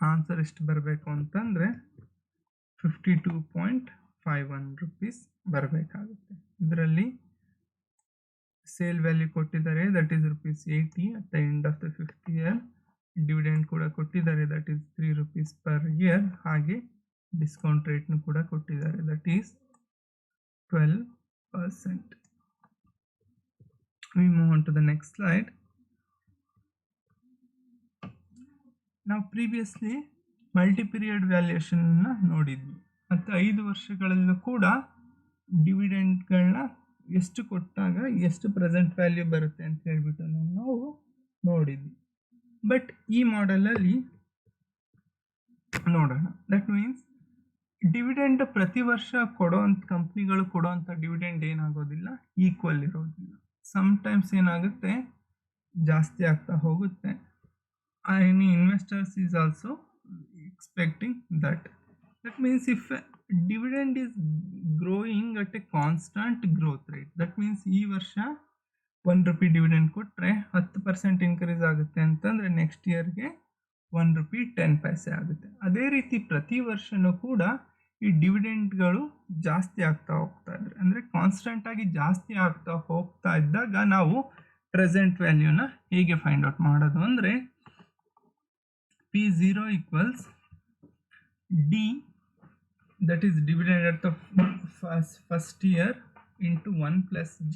ಆನ್ಸರ್ ಎಷ್ಟು ಬರಬೇಕು ಅಂತಂದರೆ 52.51 rupees ಬರಬೇಕಾಗುತ್ತೆ. ಇದರಲ್ಲಿ ಸೇಲ್ ವ್ಯಾಲ್ಯೂ ಕೊಟ್ಟಿದ್ದಾರೆ, that is ₹80 at the end of the 5th year. Dividend ಕೂಡ ಕೊಟ್ಟಿದ್ದಾರೆ, ದಟ್ ಈಸ್ ₹3 per year. ಹಾಗೆ ಡಿಸ್ಕೌಂಟ್ ರೇಟ್ನು ಕೂಡ ಕೊಟ್ಟಿದ್ದಾರೆ, that is 12%. We move on to the next slide. ನಾವು ಪ್ರೀವಿಯಸ್ಲಿ ಮಲ್ಟಿಪೀರಿಯಡ್ ವ್ಯಾಲ್ಯೂಯೇಷನ್ ನೋಡಿದ್ವಿ ಮತ್ತು 5 ವರ್ಷಗಳಲ್ಲೂ ಕೂಡ ಡಿವಿಡೆಂಡ್ಗಳನ್ನ ಎಷ್ಟು ಕೊಟ್ಟಾಗ ಎಷ್ಟು ಪ್ರೆಸೆಂಟ್ ವ್ಯಾಲ್ಯೂ ಬರುತ್ತೆ ಅಂತ ಹೇಳ್ಬಿಟ್ಟು ನಾವು ನೋಡಿದ್ವಿ. ಬಟ್ ಈ ಮಾಡೆಲಲ್ಲಿ ನೋಡೋಣ. ದಟ್ ಮೀನ್ಸ್ ಡಿವಿಡೆಂಡ್ ಪ್ರತಿ ವರ್ಷ ಕಂಪ್ನಿಗಳು ಕೊಡೋವಂಥ ಡಿವಿಡೆಂಡ್ ಏನಾಗೋದಿಲ್ಲ, ಈಕ್ವಲ್ ಇರೋದಿಲ್ಲ. ಸಮ್ಟೈಮ್ಸ್ ಏನಾಗುತ್ತೆ, ಜಾಸ್ತಿ ಆಗ್ತಾ ಹೋಗುತ್ತೆ. Any investors is also expecting that. That means if dividend is growing at a constant growth rate, that means ಈ ವರ್ಷ 1 ರೂಪಾಯಿ ಡಿವಿಡೆಂಡ್ ಕೊಟ್ಟರೆ 10% ಇನ್ಕ್ರೀಸ್ ಆಗುತ್ತೆ ಅಂತಂದರೆ ನೆಕ್ಸ್ಟ್ ಇಯರ್ಗೆ 1 ರೂಪಾಯಿ 10 ಪೈಸೆ ಆಗುತ್ತೆ. ಅದೇ ರೀತಿ ಪ್ರತಿ ವರ್ಷವೂ ಕೂಡ ಈ ಡಿವಿಡೆಂಡ್ಗಳು ಜಾಸ್ತಿ ಆಗ್ತಾ ಹೋಗ್ತಾ ಇದ್ರೆ, ಅಂದರೆ ಕಾನ್ಸ್ಟೆಂಟಾಗಿ ಜಾಸ್ತಿ ಆಗ್ತಾ ಹೋಗ್ತಾ ಇದ್ದಾಗ ನಾವು ಪ್ರೆಸೆಂಟ್ ವ್ಯಾಲ್ಯೂನ ಹೇಗೆ ಫೈಂಡ್ ಔಟ್ ಮಾಡೋದು ಅಂದರೆ P0 equals D, that is dividend at the first year into 1 plus G.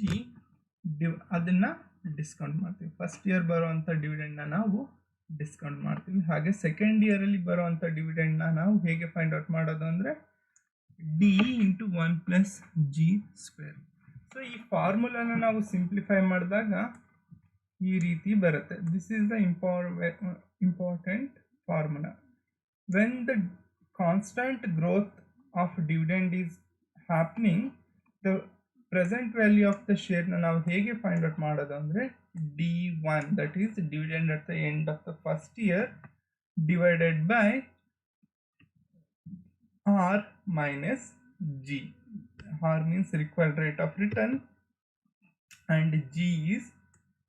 ಅದನ್ನು ಡಿಸ್ಕೌಂಟ್ ಮಾಡ್ತೀವಿ. ಫಸ್ಟ್ ಇಯರ್ ಬರೋವಂಥ ಡಿವಿಡೆಂಡ್ನ ನಾವು ಡಿಸ್ಕೌಂಟ್ ಮಾಡ್ತೀವಿ. ಹಾಗೆ ಸೆಕೆಂಡ್ ಇಯರಲ್ಲಿ ಬರೋವಂಥ ಡಿವಿಡೆಂಡ್ನ ನಾವು ಹೇಗೆ ಫೈಂಡ್ ಔಟ್ ಮಾಡೋದು ಅಂದರೆ D into 1 plus G square. So ಈ ಫಾರ್ಮುಲಾನ ನಾವು ಸಿಂಪ್ಲಿಫೈ ಮಾಡಿದಾಗ ಈ ರೀತಿ ಬರುತ್ತೆ. This is the important formula. When the constant growth of dividend is happening, the present value of the share na ನಾವು ಹೇಗೆ ಫೈಂಡ್ ಔಟ್ ಮಾಡೋದು ಅಂದರೆ D1, that is dividend at the end of the first year divided by R minus G. R means required rate of return and G is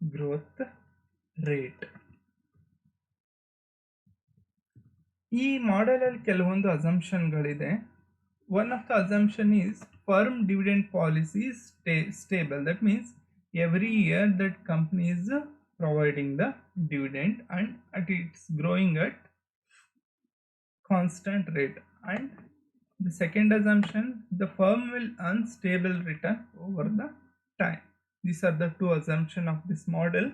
growth rate. ಈ ಮಾಡೆಲಲ್ಲಿ ಕೆಲವೊಂದು ಅಸಂಪ್ಷನ್ಗಳಿದೆ. One of the assumption is firm dividend policy is stable. That means every year that company is providing the dividend and it's growing at constant rate. And the second assumption, the firm will earn stable return over the time. These are the two assumptions of this model.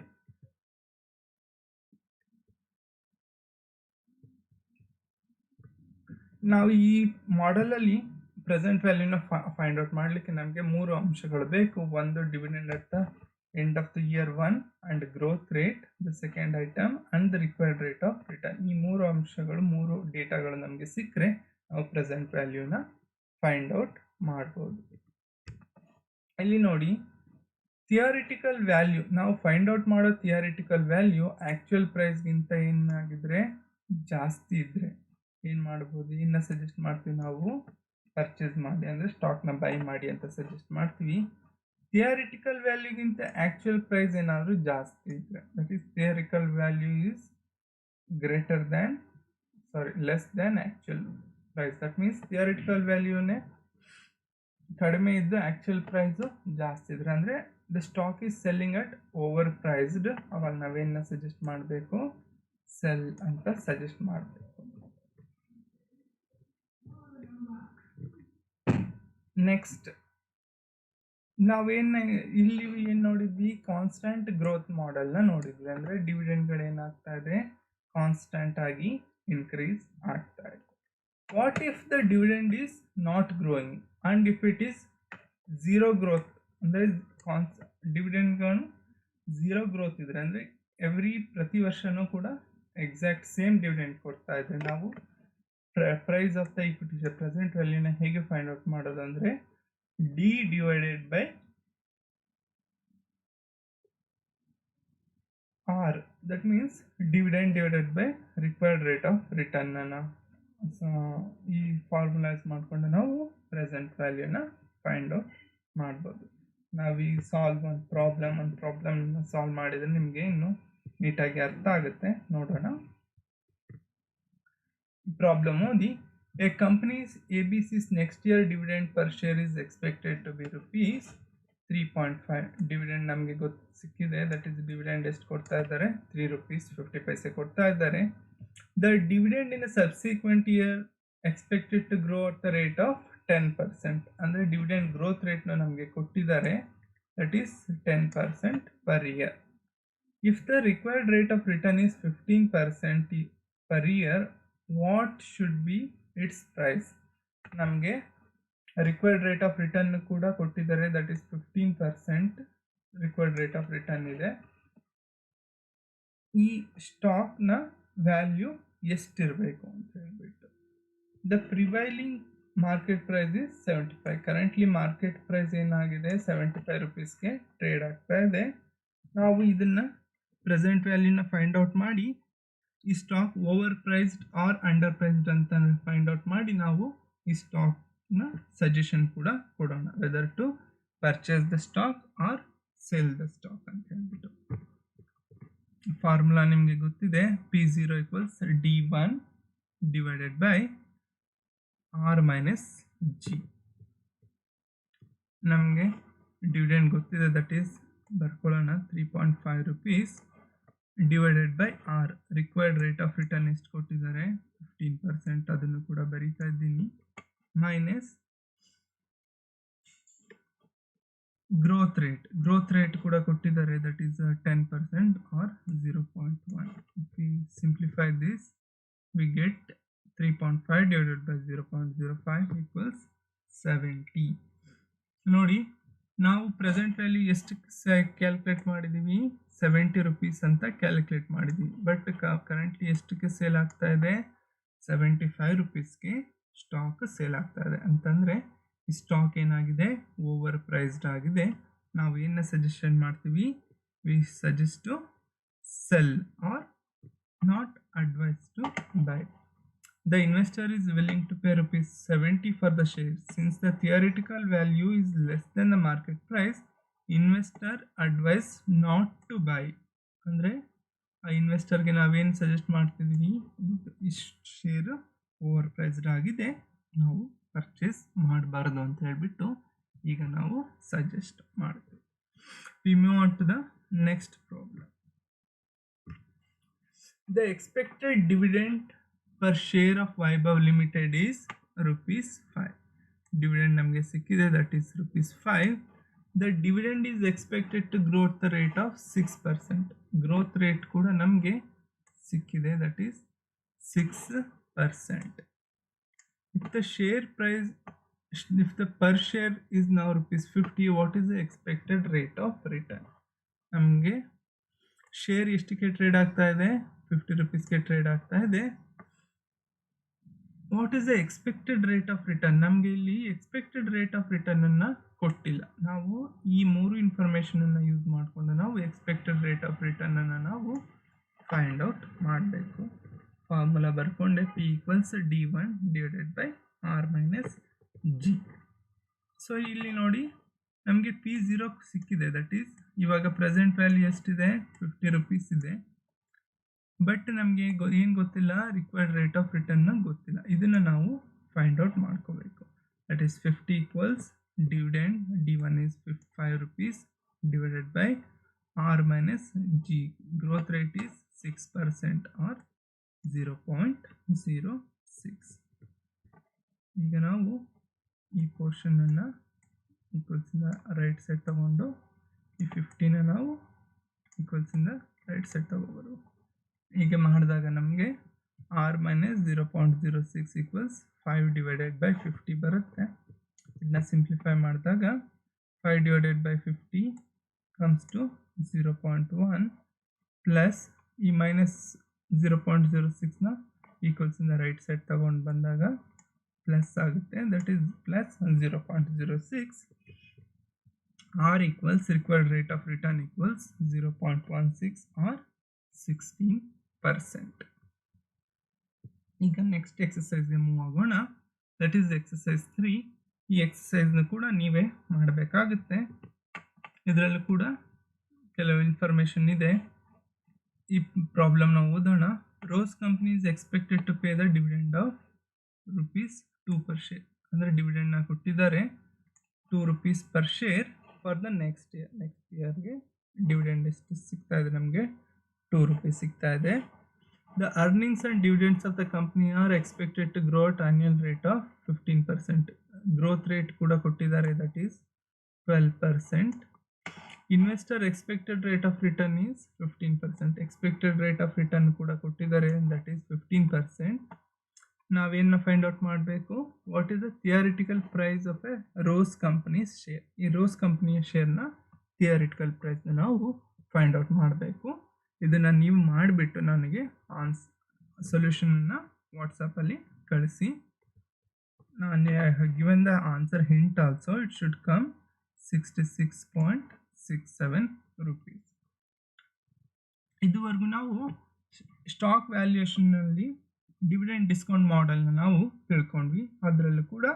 ನಾವು ಈ ಮಾಡೆಲಲ್ಲಿ present ವ್ಯಾಲ್ಯೂನ find out ಮಾಡಲಿಕ್ಕೆ ನಮಗೆ 3 ಅಂಶಗಳು ಬೇಕು. ಒಂದು dividend at the end of the year 1 and growth rate, the second item and the required rate of return. ಈ 3 ಅಂಶಗಳು, 3 ಡೇಟಾಗಳು ನಮಗೆ ಸಿಕ್ಕರೆ ನಾವು ಪ್ರೆಸೆಂಟ್ ವ್ಯಾಲ್ಯೂನ ಫೈಂಡ್ ಔಟ್ ಮಾಡ್ಬೋದು. ಇಲ್ಲಿ ನೋಡಿ, ಥಿಯರಿಟಿಕಲ್ ವ್ಯಾಲ್ಯೂ ನಾವು ಫೈಂಡ್ ಔಟ್ ಮಾಡೋ ಥಿಯರಿಟಿಕಲ್ ವ್ಯಾಲ್ಯೂ ಆ್ಯಕ್ಚುಯಲ್ ಪ್ರೈಸ್ಗಿಂತ ಏನಾಗಿದ್ರೆ ಜಾಸ್ತಿ ಇದ್ದರೆ ಏನು ಮಾಡ್ಬೋದು, ಇನ್ನು ಸಜೆಸ್ಟ್ ಮಾಡ್ತೀವಿ ನಾವು ಪರ್ಚೇಸ್ ಮಾಡಿ, ಅಂದರೆ ಸ್ಟಾಕ್ನ ಬೈ ಮಾಡಿ ಅಂತ ಸಜೆಸ್ಟ್ ಮಾಡ್ತೀವಿ. ಥಿಯರಿಟಿಕಲ್ ವ್ಯಾಲ್ಯೂಗಿಂತ ಆ್ಯಕ್ಚುಯಲ್ ಪ್ರೈಸ್ ಏನಾದರೂ ಜಾಸ್ತಿ ಇದ್ದರೆ, that is theoretical value is less than actual price. That means theoretical ವ್ಯಾಲ್ಯೂನೇ ಕಡಿಮೆ ಇದ್ದು ಆ್ಯಕ್ಚುಯಲ್ ಪ್ರೈಸು ಜಾಸ್ತಿ ಇದ್ರೆ, ಅಂದರೆ the stock is selling at overpriced, ಅವಾಗ ನಾವೇನ ಸಜೆಸ್ಟ್ ಮಾಡಬೇಕು, ಸೆಲ್ ಅಂತ ಸಜೆಸ್ಟ್ ಮಾಡಬೇಕು. ನೆಕ್ಸ್ಟ್ ನಾವೇನು ಇಲ್ಲಿ ಏನು ನೋಡಿದ್ವಿ, ಕಾನ್ಸ್ಟೆಂಟ್ ಗ್ರೋತ್ ಮಾಡೆಲ್ನ ನೋಡಿದ್ವಿ. ಅಂದರೆ ಡಿವಿಡೆಂಡ್ಗಳೇನಾಗ್ತಾ ಇದೆ, ಕಾನ್ಸ್ಟೆಂಟ್ ಆಗಿ ಇನ್ಕ್ರೀಸ್ ಆಗ್ತಾ ಇದೆ. What if the dividend is not growing and if it is zero growth, ಅಂದರೆ ಡಿವಿಡೆಂಡ್ಗಳು ಝೀರೋ ಗ್ರೋತ್ ಇದ್ರೆ, ಅಂದರೆ ಪ್ರತಿ ವರ್ಷವೂ ಕೂಡ ಎಕ್ಸಾಕ್ಟ್ ಸೇಮ್ ಡಿವಿಡೆಂಡ್ ಕೊಡ್ತಾ ಇದ್ರೆ, ನಾವು price of the equity share present ವ್ಯಾಲ್ಯೂನ ಹೇಗೆ ಫೈಂಡ್ ಔಟ್ ಮಾಡೋದು ಅಂದರೆ D divided by R, that means dividend divided by required rate of return ಅನ್ನು ಈ ಫಾರ್ಮುಲೈಸ್ ಮಾಡಿಕೊಂಡು ನಾವು ಪ್ರೆಸೆಂಟ್ ವ್ಯಾಲ್ಯೂನ ಫೈಂಡ್ ಔಟ್ ಮಾಡ್ಬೋದು. ನಾವೀಗ ಒಂದು ಪ್ರಾಬ್ಲಮ್ನ ಸಾಲ್ವ್ ಮಾಡಿದರೆ ನಿಮಗೆ ಇನ್ನೂ ನೀಟಾಗಿ ಅರ್ಥ ಆಗುತ್ತೆ. ನೋಡೋಣ. ಪ್ರಾಬ್ಲಮ್ ಓದಿ. A company's ABC's next year dividend per share is expected to be rupees 3.5. Dividend ನಮಗೆ ಸಿಕ್ಕಿದೆ. ದಟ್ ಈಸ್ ಡಿವಿಡೆಂಡ್ ಎಷ್ಟು ಕೊಡ್ತಾ ಇದ್ದಾರೆ, 3 ರೂಪೀಸ್ 50 ಪೈಸೆ ಕೊಡ್ತಾ ಇದ್ದಾರೆ. The dividend in a subsequent year expected to grow at the rate of 10%. ಅಂದರೆ dividend growth ರೇಟ್ನ ನಮಗೆ ಕೊಟ್ಟಿದ್ದಾರೆ, that is 10% per year. If the required rate of return is 15% per year, what should be its price? ನಮಗೆ required rate of return ಕೂಡ ಕೊಟ್ಟಿದ್ದಾರೆ, that is 15% required rate of return ಇದೆ. ಈ ಸ್ಟಾಕ್ನ ವ್ಯಾಲ್ಯೂ ಎಷ್ಟಿರಬೇಕು ಅಂತ ಹೇಳ್ಬಿಟ್ಟು, the prevailing market price is 75. Currently market price ಏನಾಗಿದೆ 75 rupeesಗೆ ಟ್ರೇಡ್ ಆಗ್ತಾ ಇದೆ. ನಾವು ಇದನ್ನು ಪ್ರೆಸೆಂಟ್ ವ್ಯಾಲ್ಯೂನ ಫೈಂಡ್ ಔಟ್ ಮಾಡಿ ಈ stock overpriced or underpriced ಅಂತ ಫೈಂಡ್ ಔಟ್ ಮಾಡಿ ನಾವು ಈ ಸ್ಟಾಕ್ನ ಸಜೆಷನ್ ಕೂಡ ಕೊಡೋಣ, whether to purchase the stock or sale the stock ಅಂತ ಹೇಳ್ಬಿಟ್ಟು. ಫಾರ್ಮುಲಾ ನಿಮಗೆ ಗೊತ್ತಿದೆ, P0 = D1 divided by R - G. ನಮಗೆ ಡಿವಿಡೆಂಡ್ ಗೊತ್ತಿದೆ, ದಟ್ ಈಸ್ ಬರ್ಕೊಳ್ಳೋಣ 3.5 rupees divided by R. Required rate of return ಎಷ್ಟು ಕೊಟ್ಟಿದ್ದಾರೆ 15%, ಅದನ್ನು ಕೂಡ ಬರೀತಾ ಇದ್ದೀನಿ, ಮೈನಸ್ ಗ್ರೋತ್ ರೇಟ್ ಕೂಡ ಕೊಟ್ಟಿದ್ದಾರೆ, that is 10% or 0.1. If we simplify this we get 3.5 divided by 0.05 equals 70. ನೋಡಿ, ನಾವು ಪ್ರೆಸೆಂಟ್ ವ್ಯಾಲ್ಯೂ ಎಷ್ಟು ಕ್ಯಾಲ್ಕುಲೇಟ್ ಮಾಡಿದ್ದೀವಿ 70 rupees ಅಂತ ಕ್ಯಾಲ್ಕುಲೇಟ್ ಮಾಡಿದ್ದೀವಿ. ಬಟ್ ಕರೆಂಟ್ಲಿ ಎಷ್ಟಕ್ಕೆ ಸೇಲ್ ಆಗ್ತಾ ಇದೆ 75 rupeesಗೆ ಸ್ಟಾಕ್ ಸೇಲ್ ಆಗ್ತಾ ಇದೆ. ಅಂತಂದರೆ ಈ ಸ್ಟಾಕ್ ಏನಾಗಿದೆ ಓವರ್ ಪ್ರೈಸ್ಡ್ ಆಗಿದೆ. ನಾವು ಏನು ಸಜೆಷನ್ ಮಾಡ್ತೀವಿ, we suggest to sell or not advise to buy. The investor is willing to pay rupees 70 for the share. Since the theoretical value is less than the market price, investor advise not to buy. ಅಂದರೆ ಆ ಇನ್ವೆಸ್ಟರ್ಗೆ ನಾವೇನು suggest ಮಾಡ್ತಿದ್ದೀವಿ, ಇಷ್ಟು share over priced ಆಗಿದೆ, ನಾವು purchase ಮಾಡಬಾರ್ದು ಅಂತ ಹೇಳ್ಬಿಟ್ಟು ಈಗ ನಾವು ಸಜೆಸ್ಟ್ ಮಾಡ್ತೀವಿ. We move on to the next problem. The expected dividend per share of Vaibhav Limited is ₹5. Dividend ನಮಗೆ ಸಿಕ್ಕಿದೆ, that is ₹5. The dividend is expected to grow at the rate of 6%. Growth rate ಕೂಡ ನಮಗೆ ಸಿಕ್ಕಿದೆ, that is 6%. If the share price, if the per share is now ₹50, what is the expected rate of return? ನಮಗೆ share ಎಷ್ಟಕ್ಕೆ trade ಆಗ್ತಾ ಇದೆ 50 rupeesಗೆ trade ಆಗ್ತಾ ಇದೆ. What is the expected rate of return? ನಮಗೆ ಇಲ್ಲಿ ಎಕ್ಸ್ಪೆಕ್ಟೆಡ್ ರೇಟ್ ಆಫ್ ರಿಟರ್ನನ್ನು ಕೊಟ್ಟಿಲ್ಲ. ನಾವು ಈ ಮೂರು ಇನ್ಫಾರ್ಮೇಷನನ್ನು ಯೂಸ್ ಮಾಡಿಕೊಂಡು ನಾವು ಎಕ್ಸ್ಪೆಕ್ಟೆಡ್ ರೇಟ್ ಆಫ್ ರಿಟರ್ನನ್ನು ನಾವು ಫೈಂಡ್ ಔಟ್ ಮಾಡಬೇಕು. ಫಾರ್ಮುಲಾ ಬರ್ಕೊಂಡೆ, P = D1 divided by R - G. So ಇಲ್ಲಿ ನೋಡಿ, ನಮಗೆ P0 ಸಿಕ್ಕಿದೆ, ದಟ್ ಈಸ್ ಇವಾಗ ಪ್ರೆಸೆಂಟ್ ವ್ಯಾಲ್ಯೂ ಎಷ್ಟಿದೆ 50 rupees ಇದೆ. ಬಟ್ ನಮಗೆ ಏನು ಗೊತ್ತಿಲ್ಲ, ರಿಕ್ವೈರ್ಡ್ ರೇಟ್ ಆಫ್ ರಿಟರ್ನ್ ಗೊತ್ತಿಲ್ಲ. ಇದನ್ನು ನಾವು ಫೈಂಡ್ ಔಟ್ ಮಾಡ್ಕೋಬೇಕು. That is 50 = dividend D1 is 5 rupees divided by R - G. Growth rate is 6% or 0.06. ಈಗ ನಾವು ಈ ಪೋರ್ಷನನ್ನು ಈಕ್ವಲ್ಸಿಂದ ರೈಟ್ ಸೈಡ್ ತಗೊಂಡು ಈ 50ನ ನಾವು ಈಕ್ವಲ್ಸಿಂದ ರೈಟ್ ಸೈಡ್ ತಗೋಬೋದು. ಹೀಗೆ ಮಾಡಿದಾಗ ನಮಗೆ R - 0.06 = 5 divided by 50 ಬರುತ್ತೆ. ಇದನ್ನ ಸಿಂಪ್ಲಿಫೈ ಮಾಡಿದಾಗ 5 divided by 50 comes to 0.1 plus ಈ ಮೈನಸ್ 0.06ನ ಈಕ್ವಲ್ಸಿಂದ ರೈಟ್ ಸೈಡ್ ತಗೊಂಡು ಬಂದಾಗ ಪ್ಲಸ್ ಆಗುತ್ತೆ, that is plus 0.06. R equals required rate of return equals 0.16 or 16%. ಈಗ ನೆಕ್ಸ್ಟ್ ಎಕ್ಸಸೈಸ್ಗೆ ಮೂವ್ ಆಗೋಣ, ದಟ್ ಈಸ್ ಎಕ್ಸಸೈಸ್ 3. ಈ ಎಕ್ಸಸೈಸ್ನ ಕೂಡ ನೀವೇ ಮಾಡಬೇಕಾಗುತ್ತೆ. ಇದರಲ್ಲೂ ಕೂಡ ಕೆಲವು ಇನ್ಫಾರ್ಮೇಷನ್ ಇದೆ. ಈ ಪ್ರಾಬ್ಲಮ್ನ ಓದೋಣ. Rose company is expected to pay the dividend of ₹2 per share. ಅಂದರೆ ಡಿವಿಡೆಂಡ್ನ ಕೊಟ್ಟಿದ್ದಾರೆ ₹2 per share for the next ಇಯರ್ಗೆ ಡಿವಿಡೆಂಡ್ ಎಷ್ಟು ಸಿಗ್ತಾ ಇದೆ, ನಮಗೆ ₹2 ಸಿಗ್ತಾ ಇದೆ. The earnings and dividends of the company are expected to grow at annual rate of 15%. Growth rate ಕೂಡ ಕೊಟ್ಟಿದ್ದಾರೆ, that is 12%. Investor expected rate of return is 15%. Expected rate of return ಕೂಡ ಕೊಟ್ಟಿದ್ದಾರೆ, ದಟ್ ಈಸ್ 15%. ನಾವೇನ find out ಮಾಡಬೇಕು, what is the theoretical price of a Rose company's share. ಈ Rose ಕಂಪನಿಯ ಶೇರ್ನ theoretical ಪ್ರೈಸ್ನ ನಾವು ಫೈಂಡ್ ಔಟ್ ಮಾಡಬೇಕು. ಇದನ್ನು ನೀವು ಮಾಡಿಬಿಟ್ಟು ನನಗೆ ಸೊಲ್ಯೂಷನನ್ನು ವಾಟ್ಸಪ್ಪಲ್ಲಿ ಕಳಿಸಿ. ನಾನು given the answer hint also, it should come 66.67 rupees. ಇದುವರೆಗೂ ನಾವು ಸ್ಟಾಕ್ ವ್ಯಾಲ್ಯೂಯೇಷನ್ನಲ್ಲಿ ಡಿವಿಡೆಂಡ್ ಡಿಸ್ಕೌಂಟ್ ಮಾಡೆಲ್ನ ನಾವು ತಿಳ್ಕೊಂಡ್ವಿ. ಅದರಲ್ಲೂ ಕೂಡ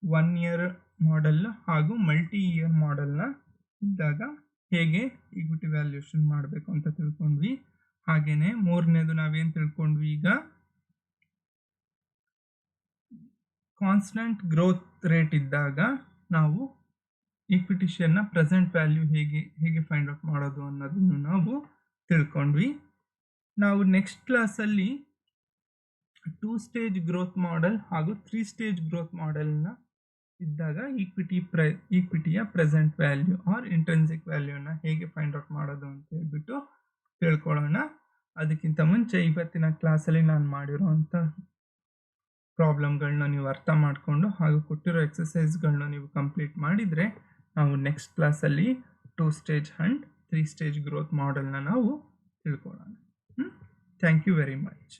1 year ಮಾಡೆಲ್ ಹಾಗೂ ಮಲ್ಟಿ ಇಯರ್ ಮಾಡೆಲ್ನ ಇದ್ದಾಗ ಹೇಗೆ ಈಕ್ವಿಟಿ ವ್ಯಾಲ್ಯೂಯೇಷನ್ ಮಾಡಬೇಕು ಅಂತ ತಿಳ್ಕೊಂಡ್ವಿ. ಹಾಗೆಯೇ ಮೂರನೇದು ನಾವೇನು ತಿಳ್ಕೊಂಡ್ವಿ, ಈಗ ಕಾನ್ಸ್ಟೆಂಟ್ ಗ್ರೋತ್ ರೇಟ್ ಇದ್ದಾಗ ನಾವು ಈಕ್ವಿಟಿ ಶೇರ್ನ ಪ್ರೆಸೆಂಟ್ ವ್ಯಾಲ್ಯೂ ಹೇಗೆ ಫೈಂಡ್ ಔಟ್ ಮಾಡೋದು ಅನ್ನೋದನ್ನು ನಾವು ತಿಳ್ಕೊಂಡ್ವಿ. ನಾವು ನೆಕ್ಸ್ಟ್ ಕ್ಲಾಸಲ್ಲಿ 2 ಸ್ಟೇಜ್ ಗ್ರೋತ್ ಮಾಡೆಲ್ ಹಾಗೂ 3 ಸ್ಟೇಜ್ ಗ್ರೋತ್ ಮಾಡೆಲ್ನ ಇದ್ದಾಗ ಈಕ್ವಿಟಿಯ ಪ್ರೆಸೆಂಟ್ ವ್ಯಾಲ್ಯೂ ಆರ್ ಇಂಟ್ರೆನ್ಸಿಕ್ ವ್ಯಾಲ್ಯೂನ ಹೇಗೆ ಫೈಂಡ್ ಔಟ್ ಮಾಡೋದು ಅಂತ ಹೇಳ್ಬಿಟ್ಟು ತಿಳ್ಕೊಳ್ಳೋಣ. ಅದಕ್ಕಿಂತ ಮುಂಚೆ ಇವತ್ತಿನ ಕ್ಲಾಸಲ್ಲಿ ನಾನು ಮಾಡಿರೋವಂಥ ಪ್ರಾಬ್ಲಮ್ಗಳನ್ನ ನೀವು ಅರ್ಥ ಮಾಡಿಕೊಂಡು ಹಾಗೂ ಕೊಟ್ಟಿರೋ ಎಕ್ಸಸೈಸ್ಗಳನ್ನ ನೀವು ಕಂಪ್ಲೀಟ್ ಮಾಡಿದರೆ ನಾವು ನೆಕ್ಸ್ಟ್ ಕ್ಲಾಸಲ್ಲಿ 2 ಸ್ಟೇಜ್ ಆ್ಯಂಡ್ 3 ಸ್ಟೇಜ್ ಗ್ರೋತ್ ಮಾಡೆಲ್ನ ನಾವು ತಿಳ್ಕೊಳ್ಳೋಣ. Thank you very much.